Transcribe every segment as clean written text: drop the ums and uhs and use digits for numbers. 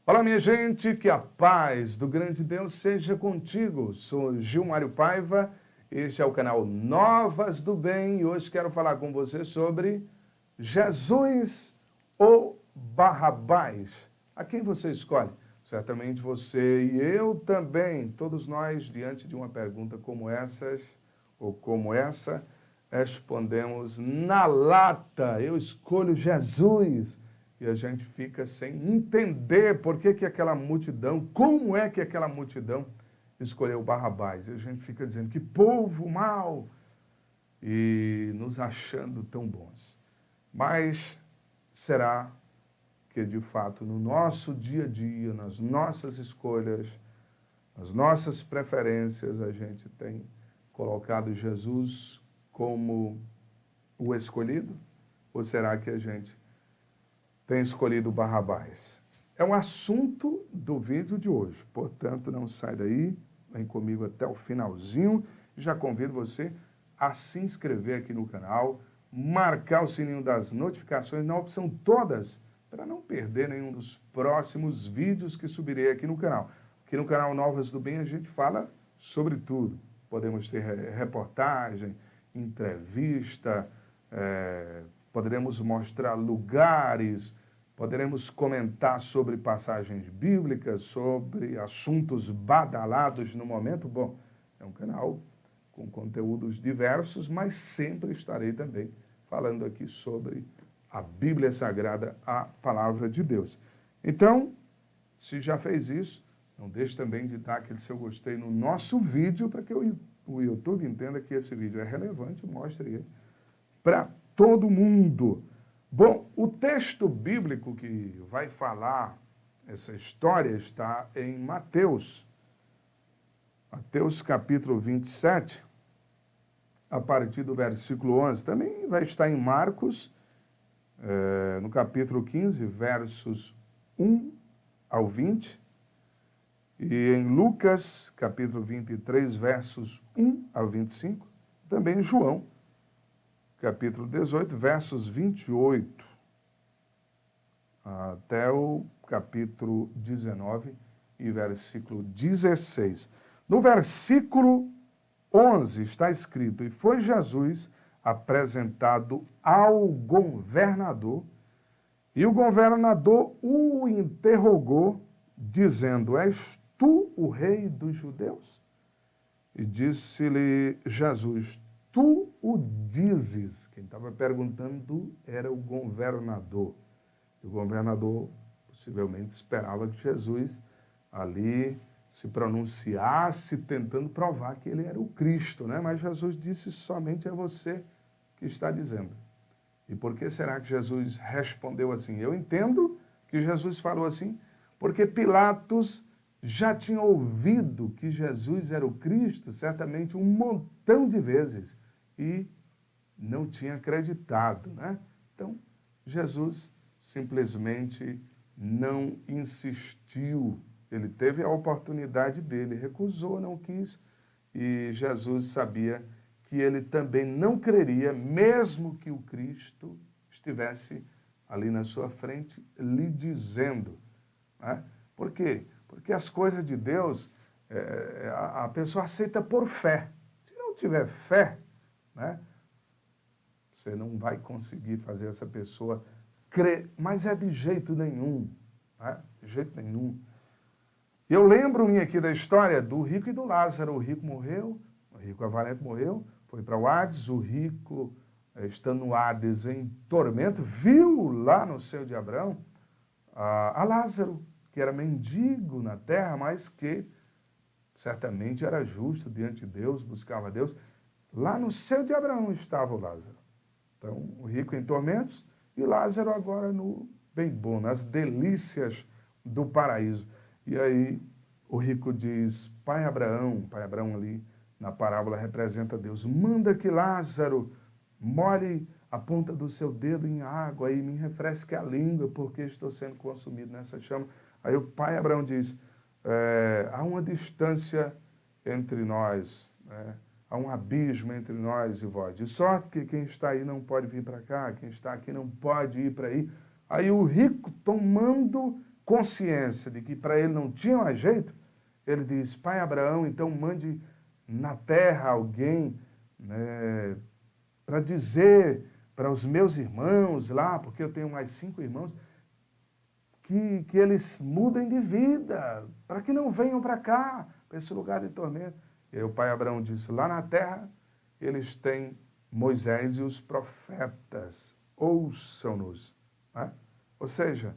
Olá, minha gente, que a paz do grande Deus seja contigo. Sou Gilmário Paiva, este é o canal Novas do Bem e hoje quero falar com você sobre Jesus ou Barrabás. A quem você escolhe? Certamente você e eu também, todos nós, diante de uma pergunta como essas ou como essa, respondemos na lata, eu escolho Jesus. E a gente fica sem entender por que aquela multidão, como é que aquela multidão escolheu Barrabás. E a gente fica dizendo que povo mau e nos achando tão bons. Mas será que de fato no nosso dia a dia, nas nossas escolhas, nas nossas preferências, a gente tem colocado Jesus como o escolhido? Ou será que a gente tem escolhido Barrabás? É um assunto do vídeo de hoje, portanto não sai daí, vem comigo até o finalzinho. Já convido você a se inscrever aqui no canal, marcar o sininho das notificações na opção todas, para não perder nenhum dos próximos vídeos que subirei aqui no canal. Aqui no canal Novas do Bem a gente fala sobre tudo. Podemos ter reportagem, entrevista, poderemos mostrar lugares, poderemos comentar sobre passagens bíblicas, sobre assuntos badalados no momento. Bom, é um canal com conteúdos diversos, mas sempre estarei também falando aqui sobre a Bíblia Sagrada, a Palavra de Deus. Então, se já fez isso, não deixe também de dar aquele seu gostei no nosso vídeo, para que o YouTube entenda que esse vídeo é relevante e mostre ele para todo mundo. Bom, o texto bíblico que vai falar essa história está em Mateus. Mateus capítulo 27, a partir do versículo 11. Também vai estar em Marcos, no capítulo 15, versos 1 ao 20. E em Lucas, capítulo 23, versos 1 ao 25. Também em João, capítulo 18, versos 28 até o capítulo 19 e versículo 16. No versículo 11 está escrito: E foi Jesus apresentado ao governador, e o governador o interrogou, dizendo: És tu o rei dos judeus? E disse-lhe Jesus: Tu o dizes. Quem estava perguntando era o governador. E o governador possivelmente esperava que Jesus ali se pronunciasse, tentando provar que ele era o Cristo, né? Mas Jesus disse: somente é você que está dizendo. E por que será que Jesus respondeu assim? Eu entendo que Jesus falou assim, porque Pilatos já tinha ouvido que Jesus era o Cristo, certamente um montão de vezes, e não tinha acreditado, né? Então, Jesus simplesmente não insistiu. Ele teve a oportunidade dele, recusou, não quis, e Jesus sabia que ele também não creria, mesmo que o Cristo estivesse ali na sua frente, lhe dizendo, né? Por quê? Porque as coisas de Deus, a pessoa aceita por fé. Se não tiver fé, né, você não vai conseguir fazer essa pessoa crer, mas é de jeito nenhum, né? De jeito nenhum. Eu lembro-me aqui da história do rico e do Lázaro. O rico morreu, o rico avarento morreu, foi para o Hades. O rico, estando no Hades em tormento, viu lá no seio de Abraão a Lázaro, que era mendigo na terra, mas que certamente era justo diante de Deus, buscava Deus. Lá no seio de Abraão estava o Lázaro. Então, o rico em tormentos e Lázaro agora no bem bom, nas delícias do paraíso. E aí o rico diz: Pai Abraão ali na parábola representa Deus, manda que Lázaro molhe a ponta do seu dedo em água e me refresque a língua, porque estou sendo consumido nessa chama. Aí o pai Abraão diz: há uma distância entre nós, né? Há um abismo entre nós e vós. De sorte que quem está aí não pode vir para cá, quem está aqui não pode ir para aí. Aí o rico, tomando consciência de que para ele não tinha mais jeito, ele diz, pai Abraão, então mande na terra alguém, né, para dizer para os meus irmãos lá, porque eu tenho mais 5 irmãos, que eles mudem de vida, para que não venham para cá, para esse lugar de tormento. E aí o pai Abraão disse, lá na terra eles têm Moisés e os profetas, ouçam-nos. Né? Ou seja,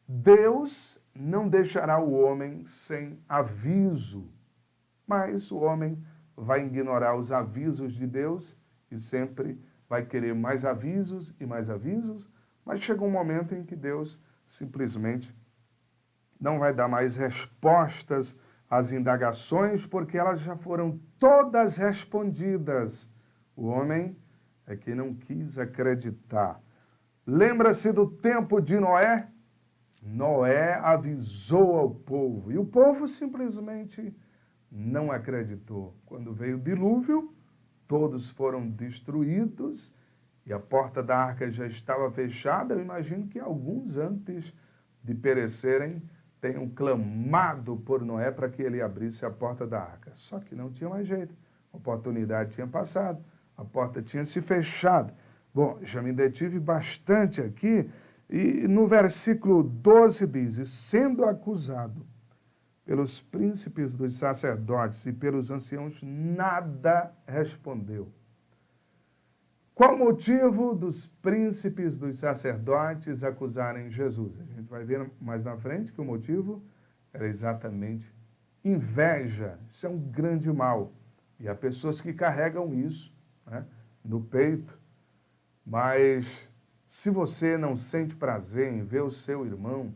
Deus não deixará o homem sem aviso, mas o homem vai ignorar os avisos de Deus e sempre vai querer mais avisos e mais avisos, mas chega um momento em que Deus simplesmente não vai dar mais respostas às indagações, porque elas já foram todas respondidas. O homem é que não quis acreditar. Lembra-se do tempo de Noé? Noé avisou ao povo, e o povo simplesmente não acreditou. Quando veio o dilúvio, todos foram destruídos, e a porta da arca já estava fechada. Eu imagino que alguns, antes de perecerem, tenham clamado por Noé para que ele abrisse a porta da arca. Só que não tinha mais jeito. A oportunidade tinha passado, a porta tinha se fechado. Bom, já me detive bastante aqui, e no versículo 12 diz, e sendo acusado pelos príncipes dos sacerdotes e pelos anciãos, nada respondeu. Qual o motivo dos príncipes dos sacerdotes acusarem Jesus? A gente vai ver mais na frente que o motivo era exatamente inveja. Isso é um grande mal. E há pessoas que carregam isso, né, no peito. Mas se você não sente prazer em ver o seu irmão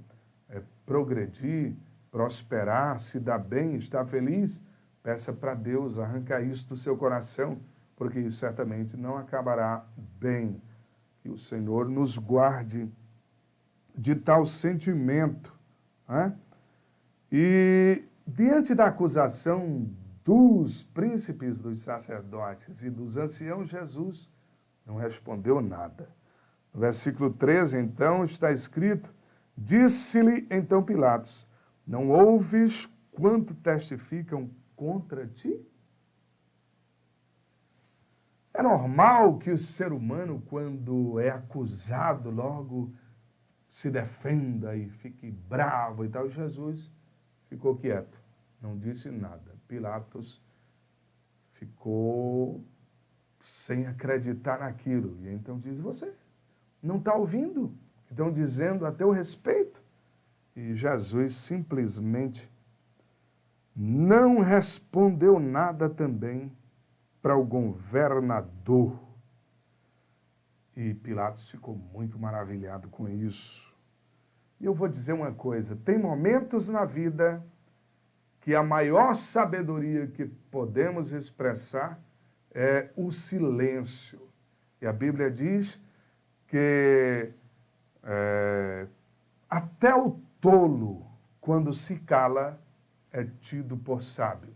progredir, prosperar, se dar bem, estar feliz, peça para Deus arrancar isso do seu coração, porque isso certamente não acabará bem. Que o Senhor nos guarde de tal sentimento. Né? E diante da acusação dos príncipes, dos sacerdotes e dos anciãos, Jesus não respondeu nada. No versículo 13, então, está escrito, disse-lhe então Pilatos, não ouves quanto testificam contra ti? É normal que o ser humano, quando é acusado, logo se defenda e fique bravo e tal. Jesus ficou quieto, não disse nada. Pilatos ficou sem acreditar naquilo. E então diz, você não está ouvindo? Estão dizendo a teu respeito. E Jesus simplesmente não respondeu nada também para o governador. E Pilatos ficou muito maravilhado com isso. E eu vou dizer uma coisa, tem momentos na vida que a maior sabedoria que podemos expressar é o silêncio. E a Bíblia diz que até o tolo, quando se cala, é tido por sábio.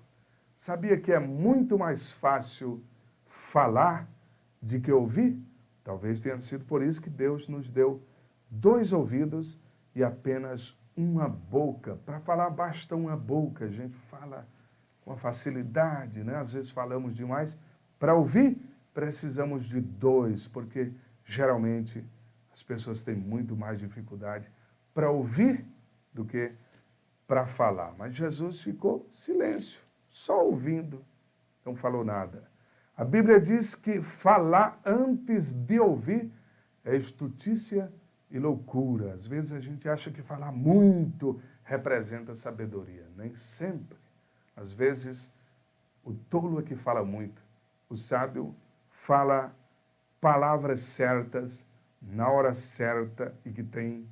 Sabia que é muito mais fácil falar do que ouvir? Talvez tenha sido por isso que Deus nos deu 2 ouvidos e apenas uma boca. Para falar basta uma boca, a gente fala com facilidade, né? Às vezes falamos demais. Para ouvir, precisamos de 2, porque geralmente as pessoas têm muito mais dificuldade para ouvir do que para falar. Mas Jesus ficou silêncio, só ouvindo, não falou nada. A Bíblia diz que falar antes de ouvir é estutícia e loucura. Às vezes a gente acha que falar muito representa sabedoria. Nem sempre. Às vezes o tolo é que fala muito. O sábio fala palavras certas, na hora certa e que tem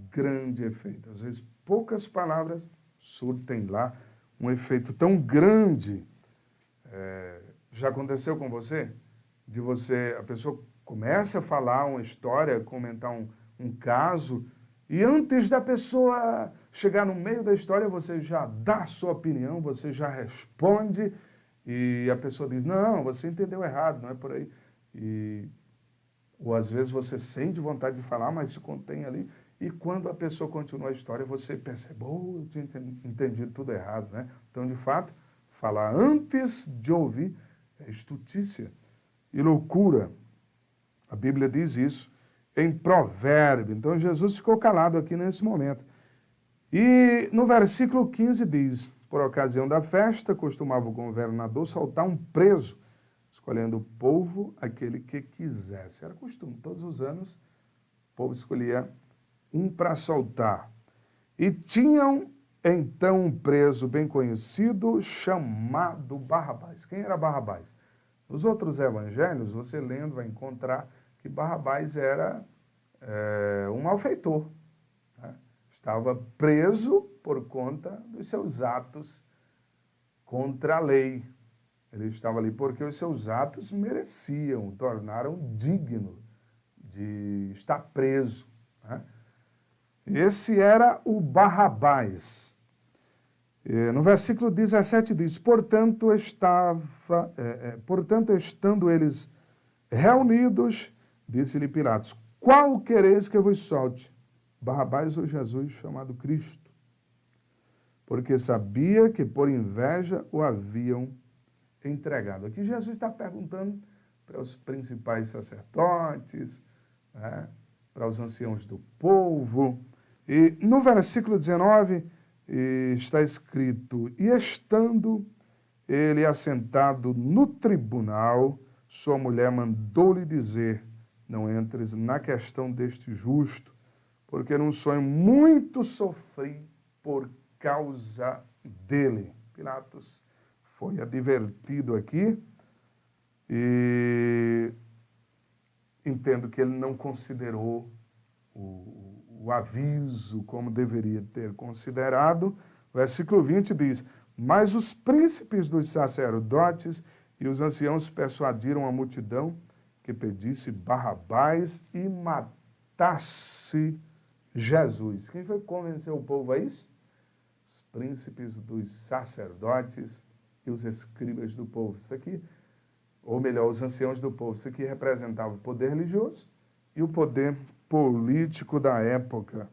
grande efeito. Às vezes poucas palavras surtem lá um efeito tão grande. Já aconteceu com você? A pessoa começa a falar uma história, comentar um caso, e antes da pessoa chegar no meio da história, você já dá a sua opinião, você já responde, e a pessoa diz, não, você entendeu errado, não é por aí. Ou às vezes você sente vontade de falar, mas se contém ali, E quando a pessoa continua a história, você percebe, eu tinha entendido tudo errado, né? Então, de fato, falar antes de ouvir é estutícia e loucura. A Bíblia diz isso em Provérbio. Então, Jesus ficou calado aqui nesse momento. E no versículo 15 diz, por ocasião da festa, costumava o governador soltar um preso, escolhendo o povo aquele que quisesse. Era costume, todos os anos o povo escolhia um para soltar. E tinham então um preso bem conhecido chamado Barrabás. Quem era Barrabás? Nos outros evangelhos, você lendo vai encontrar que Barrabás era um malfeitor. Né? Estava preso por conta dos seus atos contra a lei. Ele estava ali porque os seus atos mereciam, o tornaram digno de estar preso. Né? Esse era o Barrabás. No versículo 17 diz, portanto, estando eles reunidos, disse-lhe Pilatos, qual quereis que eu vos solte? Barrabás ou Jesus, chamado Cristo? Porque sabia que por inveja o haviam entregado. Aqui Jesus está perguntando para os principais sacerdotes, né, para os anciãos do povo. E no versículo 19 está escrito, e estando ele assentado no tribunal, sua mulher mandou-lhe dizer, não entres na questão deste justo, porque num sonho muito sofri por causa dele. Pilatos foi advertido aqui e entendo que ele não considerou o aviso como deveria ter considerado. Versículo 20 diz, mas os príncipes dos sacerdotes e os anciãos persuadiram a multidão que pedisse Barrabás e matasse Jesus. Quem foi que convenceu o povo a isso? Os príncipes dos sacerdotes e os escribas do povo. Isso aqui, ou melhor, os anciãos do povo. Isso aqui representava o poder religioso e o poder político da época.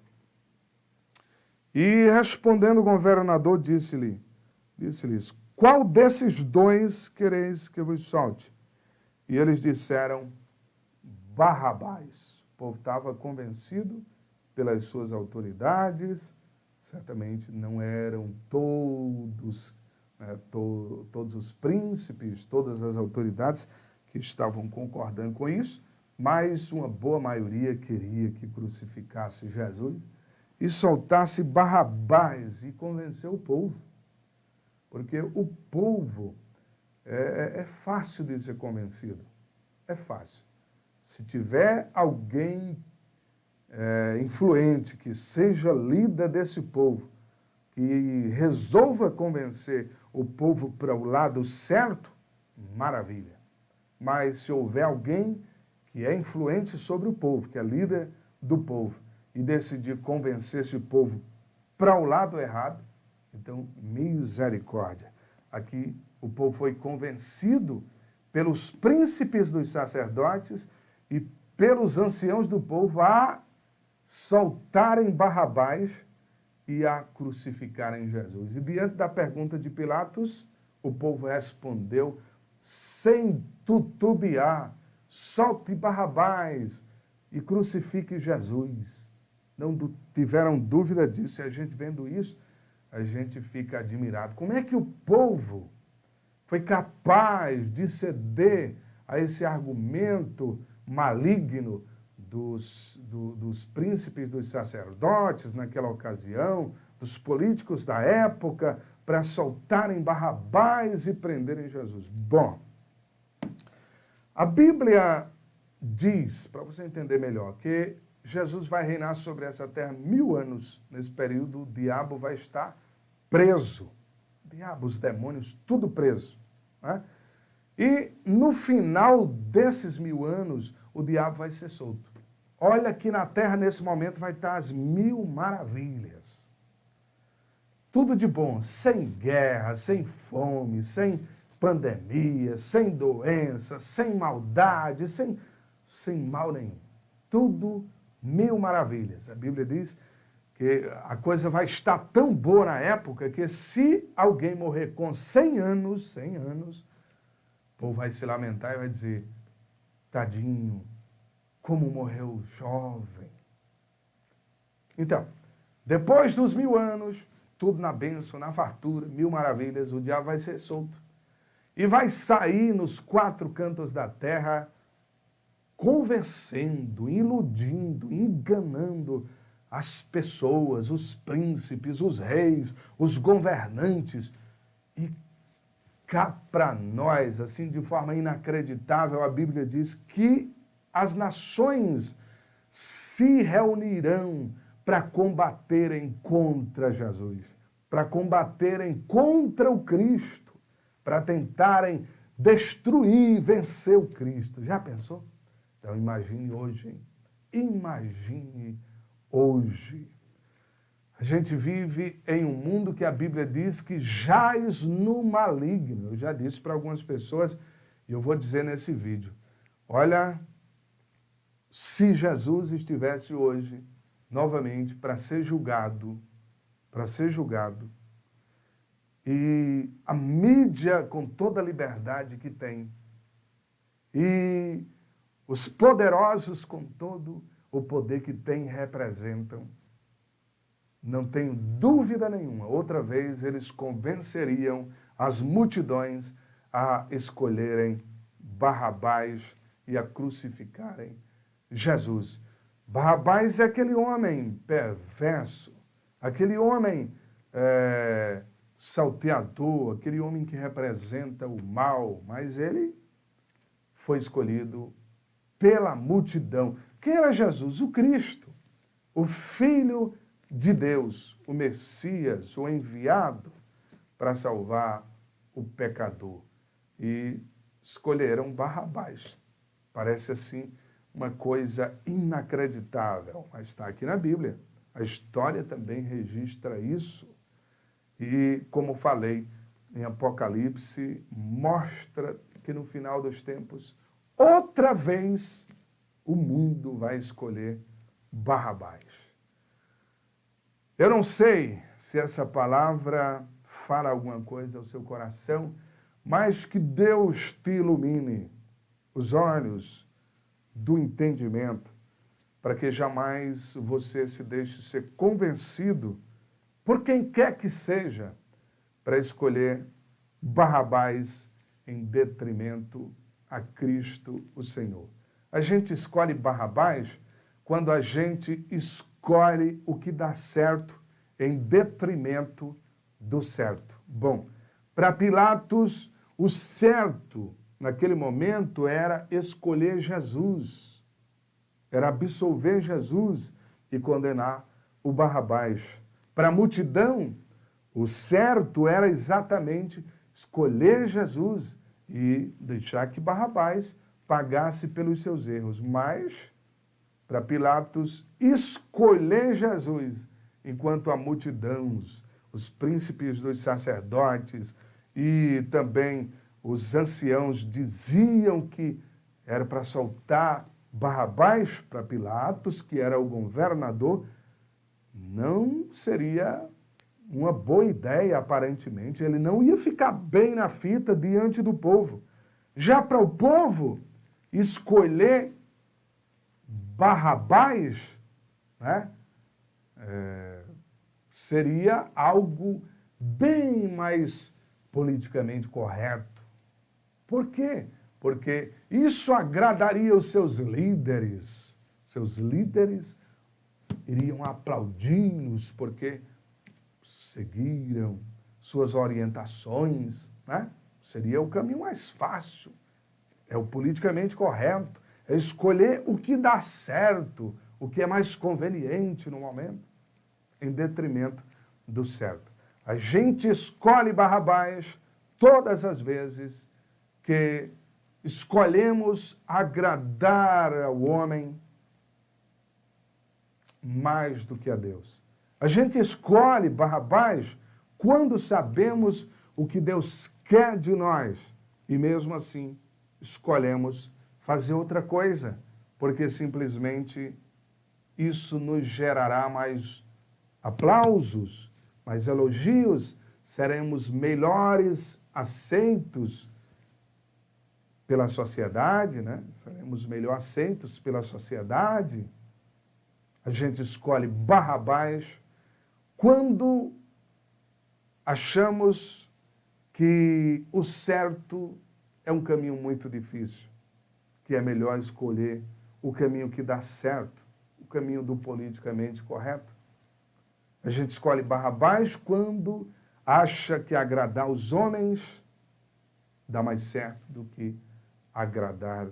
E respondendo o governador, disse-lhes, qual desses dois quereis que vos solte? E eles disseram, Barrabás. O povo estava convencido pelas suas autoridades, certamente não eram todos, todos os príncipes, todas as autoridades que estavam concordando com isso, mas uma boa maioria queria que crucificasse Jesus e soltasse Barrabás e convenceu o povo. Porque o povo é fácil de ser convencido. É fácil. Se tiver alguém influente, que seja líder desse povo, que resolva convencer o povo para o lado certo, maravilha. Mas se houver alguém que é influente sobre o povo, que é líder do povo, e decidir convencer esse povo para o lado errado, então, misericórdia. Aqui o povo foi convencido pelos príncipes dos sacerdotes e pelos anciãos do povo a soltarem Barrabás e a crucificarem Jesus. E diante da pergunta de Pilatos, o povo respondeu sem titubear, solte Barrabás e crucifique Jesus. Não tiveram dúvida disso, e a gente vendo isso, a gente fica admirado. Como é que o povo foi capaz de ceder a esse argumento maligno dos príncipes, dos sacerdotes naquela ocasião, dos políticos da época, para soltarem Barrabás e prenderem Jesus? Bom, a Bíblia diz, para você entender melhor, que Jesus vai reinar sobre essa terra 1000 anos. Nesse período, o diabo vai estar preso. O diabo, os demônios, tudo preso. Né? E no final desses 1000 anos, o diabo vai ser solto. Olha que na terra, nesse momento, vai estar as 1000 maravilhas. Tudo de bom, sem guerra, sem fome, sem pandemia, sem doença, sem maldade, sem mal nenhum. Tudo mil maravilhas. A Bíblia diz que a coisa vai estar tão boa na época que se alguém morrer com 100 anos, o povo vai se lamentar e vai dizer, tadinho, como morreu jovem. Então, depois dos 1000 anos, tudo na bênção, na fartura, 1000 maravilhas, o diabo vai ser solto. E vai sair nos 4 cantos da terra, convencendo, iludindo, enganando as pessoas, os príncipes, os reis, os governantes. E cá para nós, assim, de forma inacreditável, a Bíblia diz que as nações se reunirão para combaterem contra Jesus, para combaterem contra o Cristo, para tentarem destruir, vencer o Cristo. Já pensou? Então imagine hoje, hein? Imagine hoje. A gente vive em um mundo que a Bíblia diz que jaz no maligno. Eu já disse para algumas pessoas, e eu vou dizer nesse vídeo, olha, se Jesus estivesse hoje, novamente, para ser julgado, e a mídia com toda a liberdade que tem, e os poderosos com todo o poder que têm representam, não tenho dúvida nenhuma, outra vez eles convenceriam as multidões a escolherem Barrabás e a crucificarem Jesus. Barrabás é aquele homem perverso, aquele homem salteador, aquele homem que representa o mal, mas ele foi escolhido pela multidão. Quem era Jesus? O Cristo, o Filho de Deus, o Messias, o enviado para salvar o pecador. E escolheram Barrabás. Parece assim uma coisa inacreditável, mas está aqui na Bíblia. A história também registra isso. E, como falei, em Apocalipse, mostra que no final dos tempos, outra vez, o mundo vai escolher Barrabás. Eu não sei se essa palavra fala alguma coisa ao seu coração, mas que Deus te ilumine os olhos do entendimento, para que jamais você se deixe ser convencido por quem quer que seja, para escolher Barrabás em detrimento a Cristo o Senhor. A gente escolhe Barrabás quando a gente escolhe o que dá certo em detrimento do certo. Bom, para Pilatos, o certo naquele momento era escolher Jesus, era absolver Jesus e condenar o Barrabás. Para a multidão, o certo era exatamente escolher Jesus e deixar que Barrabás pagasse pelos seus erros. Mas, para Pilatos, escolher Jesus, enquanto a multidão, os príncipes dos sacerdotes e também os anciãos diziam que era para soltar Barrabás para Pilatos, que era o governador, não seria uma boa ideia, aparentemente. Ele não ia ficar bem na fita diante do povo. Já para o povo, escolher Barrabás, né, seria algo bem mais politicamente correto. Por quê? Porque isso agradaria os seus líderes. Seus líderes iriam aplaudi-los porque seguiram suas orientações, né? Seria o caminho mais fácil. É o politicamente correto. É escolher o que dá certo, o que é mais conveniente no momento, em detrimento do certo. A gente escolhe Barrabás todas as vezes que escolhemos agradar ao homem mais do que a Deus. A gente escolhe Barrabás quando sabemos o que Deus quer de nós e mesmo assim escolhemos fazer outra coisa, porque simplesmente isso nos gerará mais aplausos, mais elogios, seremos melhores aceitos pela sociedade, né? Seremos melhor aceitos pela sociedade. A gente escolhe Barrabás quando achamos que o certo é um caminho muito difícil, que é melhor escolher o caminho que dá certo, o caminho do politicamente correto. A gente escolhe Barrabás quando acha que agradar os homens dá mais certo do que agradar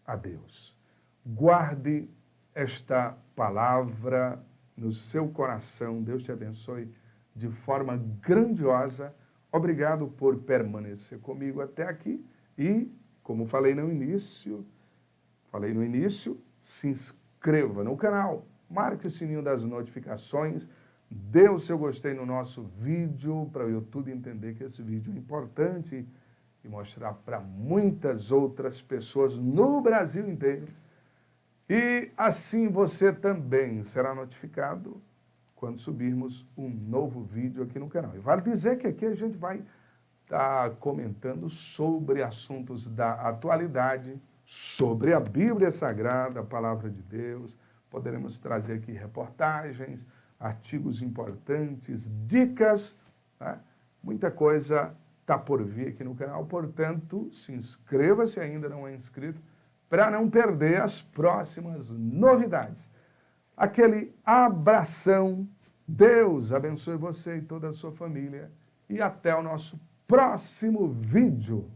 a Deus. Guarde esta palavra no seu coração. Deus te abençoe de forma grandiosa. Obrigado por permanecer comigo até aqui. E, como falei no início, se inscreva no canal, marque o sininho das notificações, dê o seu gostei no nosso vídeo para o YouTube entender que esse vídeo é importante e mostrar para muitas outras pessoas no Brasil inteiro. E assim você também será notificado quando subirmos um novo vídeo aqui no canal. E vale dizer que aqui a gente vai estar comentando sobre assuntos da atualidade, sobre a Bíblia Sagrada, a Palavra de Deus. Poderemos trazer aqui reportagens, artigos importantes, dicas, né? Muita coisa está por vir aqui no canal, portanto, se inscreva se ainda não é inscrito, para não perder as próximas novidades. Aquele abração, Deus abençoe você e toda a sua família, e até o nosso próximo vídeo.